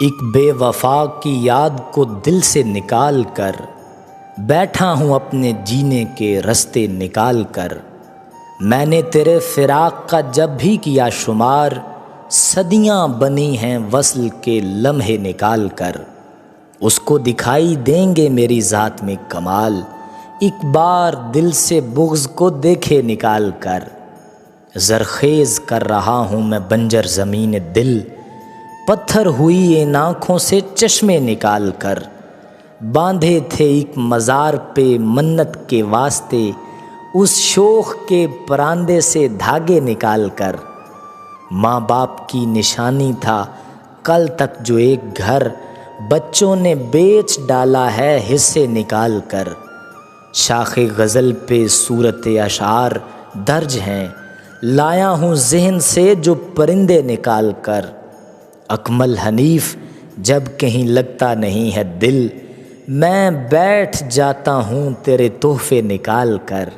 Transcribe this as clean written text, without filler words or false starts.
एक बेवफा की याद को दिल से निकाल कर बैठा हूँ अपने जीने के रास्ते निकाल कर। मैंने तेरे फिराक का जब भी किया शुमार, सदियाँ बनी हैं वस्ल के लम्हे निकाल कर। उसको दिखाई देंगे मेरी ज़ात में कमाल, एक बार दिल से बुग़्ज़ को देखे निकाल कर। ज़रख़ेज़ कर रहा हूँ मैं बंजर ज़मीन दिल, पत्थर हुई इन आँखों से चश्मे निकाल कर। बांधे थे एक मज़ार पे मन्नत के वास्ते, उस शोख के परांदे से धागे निकाल कर। माँ बाप की निशानी था कल तक जो एक घर, बच्चों ने बेच डाला है हिस्से निकाल कर। शाखे गज़ल पे सूरत अशार दर्ज हैं, लाया हूँ ज़हन से जो परिंदे निकाल कर। अकमल हनीफ जब कहीं लगता नहीं है दिल, मैं बैठ जाता हूँ तेरे तोहफ़े निकाल कर।